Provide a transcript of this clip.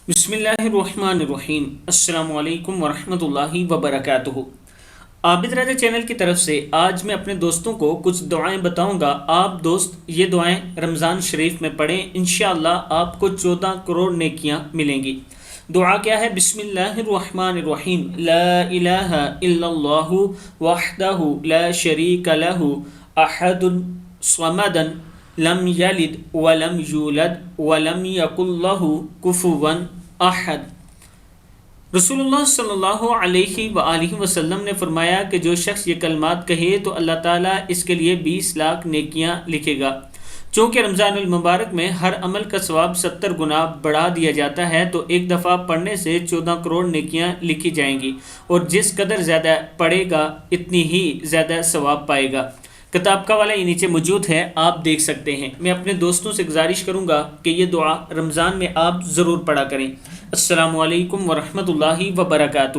बिस्मिल्लाहिर्रहमानिर्रहीम। अस्सलाम वालेकुम वरहमतुल्लाहि वबरकातुहू। आबिद्राजा चैनल की तरफ से आज मैं अपने दोस्तों को कुछ दुआएं बताऊंगा। आप दोस्त ये दुआएं रमज़ान शरीफ में पढ़ें, इंशाअल्लाह आपको 14 करोड़ नेकियां मिलेंगी। दुआ क्या है? बिस्मिल्लाहिर्रहमानिर्रहीम। ला इलाहा इल्लल्लाहु वहदहु ला शरीका लहु अहदुन स्वमदन लम यलिद वलम यूलद वलम यकुल लहु कुफुवन अहद। रसूलुल्लाह सल्लल्लाहु अलैहि वआलिहि वसल्लम ने फरमाया कि जो शख्स ये कलमात कहे तो अल्लाह ताला इसके लिए 20 लाख नेकियां लिखेगा। चूँकि रमज़ानुल मुबारक में हर अमल का सवाब 70 गुना बढ़ा दिया जाता है, तो एक दफ़ा पढ़ने से 14 करोड़ नेकियां लिखी जाएंगी, और जिस कदर ज़्यादा पढ़ेगा इतनी ही ज़्यादा सवाब पाएगा। किताब का वाला ये नीचे मौजूद है, आप देख सकते हैं। मैं अपने दोस्तों से गुजारिश करूँगा कि ये दुआ रमज़ान में आप ज़रूर पढ़ा करें। अस्सलामु अलैकुम वरहमतुल्लाहि वबरकातुहू।